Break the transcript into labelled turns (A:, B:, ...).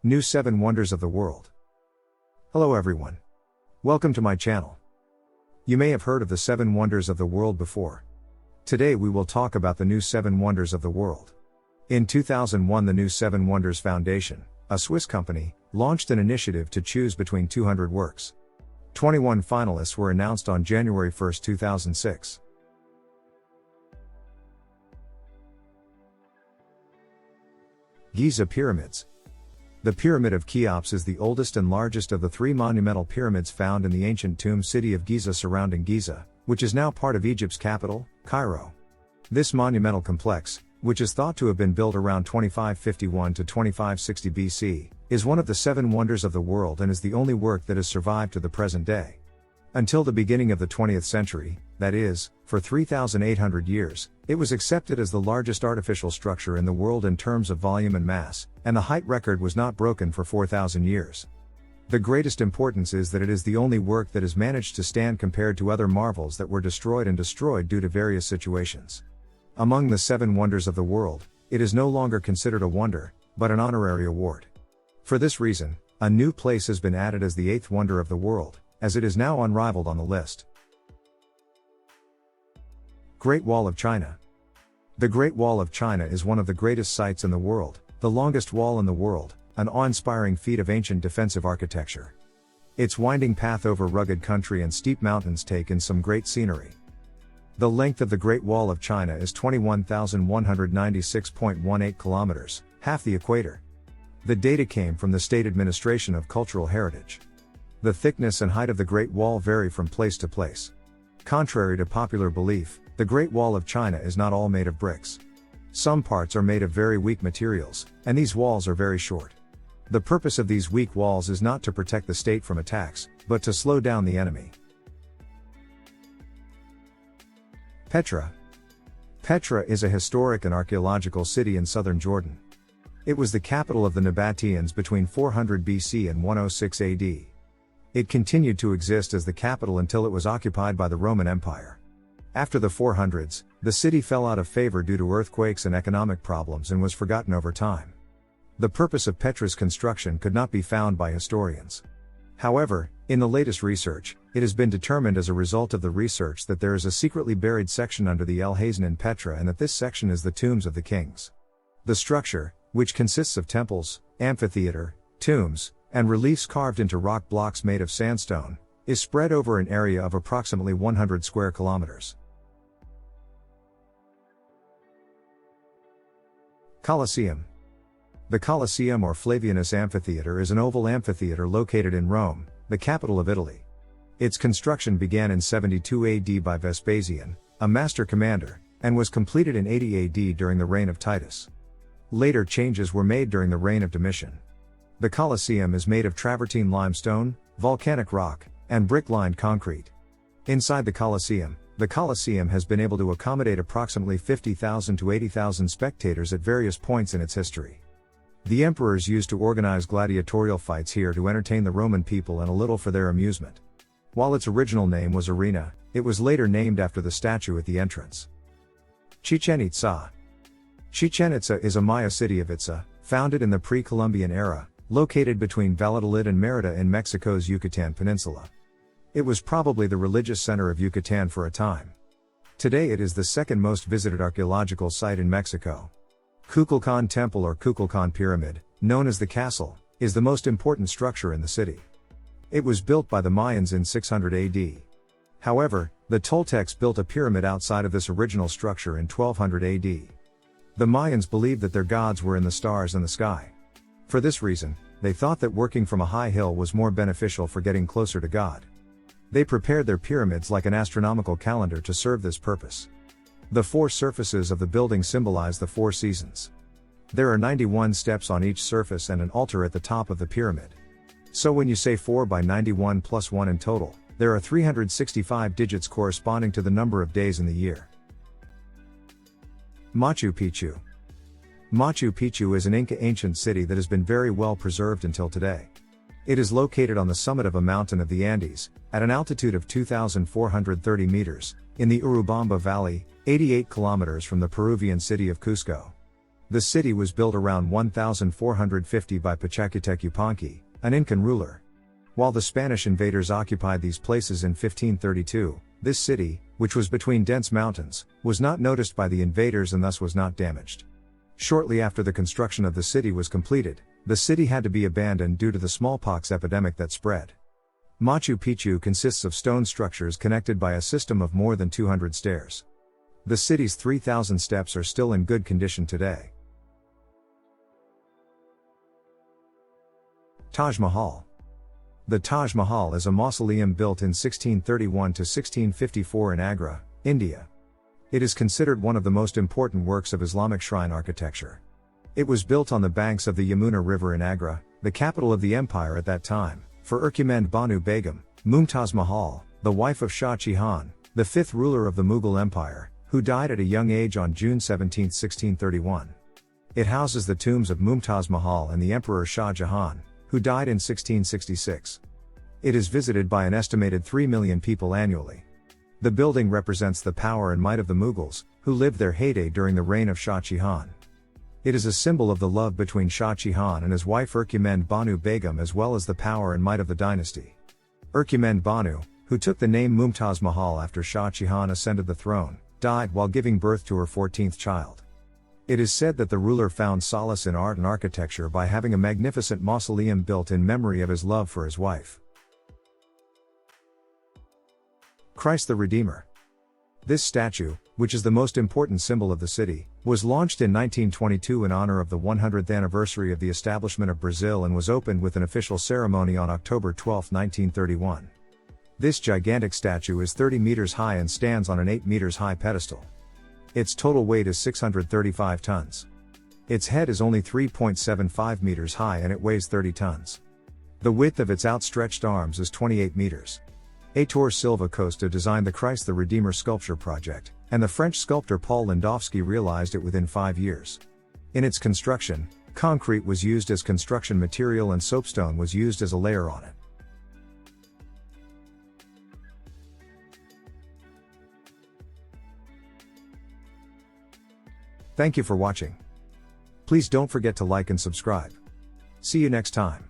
A: New 7 Wonders of the World. Hello everyone. Welcome to my channel. You may have heard of the 7 Wonders of the World before. Today we will talk about the new 7 Wonders of the World. In 2001, the New 7 Wonders Foundation, a Swiss company, launched an initiative to choose between 200 works. 21 finalists were announced on January 1, 2006. Giza Pyramids. The Pyramid of Cheops is the oldest and largest of the 3 monumental pyramids found in the ancient tomb city of Giza surrounding Giza, which is now part of Egypt's capital, Cairo. This monumental complex, which is thought to have been built around 2551 to 2560 BC, is one of the 7 wonders of the world and is the only work that has survived to the present day. Until the beginning of the 20th century, that is, for 3,800 years, it was accepted as the largest artificial structure in the world in terms of volume and mass, and the height record was not broken for 4,000 years. The greatest importance is that it is the only work that has managed to stand compared to other marvels that were destroyed due to various situations. Among the 7 wonders of the world, it is no longer considered a wonder, but an honorary award. For this reason, a new place has been added as the 8th wonder of the world, as it is now unrivaled on the list. Great Wall of China. The Great Wall of China is one of the greatest sights in the world, the longest wall in the world, an awe-inspiring feat of ancient defensive architecture. Its winding path over rugged country and steep mountains take in some great scenery. The length of the Great Wall of China is 21,196.18 kilometers, half the equator. The data came from the State Administration of Cultural Heritage. The thickness and height of the Great Wall vary from place to place. Contrary to popular belief, the Great Wall of China is not all made of bricks. Some parts are made of very weak materials, and these walls are very short. The purpose of these weak walls is not to protect the state from attacks, but to slow down the enemy. Petra. Petra is a historic and archaeological city in southern Jordan. It was the capital of the Nabateans between 400 BC and 106 AD. It continued to exist as the capital until it was occupied by the Roman Empire. After the 400s, the city fell out of favor due to earthquakes and economic problems and was forgotten over time. The purpose of Petra's construction could not be found by historians. However, in the latest research, it has been determined as a result of the research that there is a secretly buried section under the El Hazen in Petra and that this section is the tombs of the kings. The structure, which consists of temples, amphitheater, tombs, and reliefs carved into rock blocks made of sandstone, is spread over an area of approximately 100 square kilometers. Colosseum. The Colosseum or Flavianus Amphitheater is an oval amphitheater located in Rome, the capital of Italy. Its construction began in 72 AD by Vespasian, a master commander, and was completed in 80 AD during the reign of Titus. Later changes were made during the reign of Domitian. The Colosseum is made of travertine limestone, volcanic rock, and brick-lined concrete. Inside the Colosseum has been able to accommodate approximately 50,000 to 80,000 spectators at various points in its history. The emperors used to organize gladiatorial fights here to entertain the Roman people and a little for their amusement. While its original name was Arena, it was later named after the statue at the entrance. Chichen Itzá. Chichen Itza is a Maya city of Itzá, founded in the pre-Columbian era, located between Valladolid and Mérida in Mexico's Yucatan Peninsula. It was probably the religious center of Yucatan for a time. Today it is the second most visited archaeological site in Mexico. Kukulkan Temple or Kukulkan Pyramid, known as the Castle, is the most important structure in the city. It was built by the Mayans in 600 AD. However, the Toltecs built a pyramid outside of this original structure in 1200 AD. The Mayans believed that their gods were in the stars and the sky. For this reason, they thought that working from a high hill was more beneficial for getting closer to God. They prepared their pyramids like an astronomical calendar to serve this purpose. The 4 surfaces of the building symbolize the 4 seasons. There are 91 steps on each surface and an altar at the top of the pyramid. So when you say 4 by 91 plus 1 in total, there are 365 digits corresponding to the number of days in the year. Machu Picchu. Machu Picchu is an Inca ancient city that has been very well preserved until today. It is located on the summit of a mountain of the Andes, at an altitude of 2,430 meters, in the Urubamba Valley, 88 kilometers from the Peruvian city of Cusco. The city was built around 1450 by Picchu Yupanqui, an Incan ruler. While the Spanish invaders occupied these places in 1532, this city, which was between dense mountains, was not noticed by the invaders and thus was not damaged. Shortly after the construction of the city was completed, the city had to be abandoned due to the smallpox epidemic that spread. Machu Picchu consists of stone structures connected by a system of more than 200 stairs. The city's 3,000 steps are still in good condition today. Taj Mahal. The Taj Mahal is a mausoleum built in 1631 to 1654 in Agra, India. It is considered one of the most important works of Islamic shrine architecture. It was built on the banks of the Yamuna River in Agra, the capital of the empire at that time, for Ercumend Banu Begum, Mumtaz Mahal, the wife of Shah Jahan, the fifth ruler of the Mughal Empire, who died at a young age on June 17, 1631. It houses the tombs of Mumtaz Mahal and the Emperor Shah Jahan, who died in 1666. It is visited by an estimated 3 million people annually. The building represents the power and might of the Mughals, who lived their heyday during the reign of Shah Jahan. It is a symbol of the love between Shah Jahan and his wife Ercumend Banu Begum as well as the power and might of the dynasty. Ercumend Banu, who took the name Mumtaz Mahal after Shah Jahan ascended the throne, died while giving birth to her 14th child. It is said that the ruler found solace in art and architecture by having a magnificent mausoleum built in memory of his love for his wife. Christ the Redeemer. This statue, which is the most important symbol of the city, was launched in 1922 in honor of the 100th anniversary of the establishment of Brazil and was opened with an official ceremony on October 12, 1931. This gigantic statue is 30 meters high and stands on an 8 meters high pedestal. Its total weight is 635 tons. Its head is only 3.75 meters high and it weighs 30 tons. The width of its outstretched arms is 28 meters. Heitor Silva Costa designed the Christ the Redeemer sculpture project, and the French sculptor Paul Landowski realized it within 5 years. In its construction, concrete was used as construction material and soapstone was used as a layer on it. Thank you for watching. Please don't forget to like and subscribe. See you next time.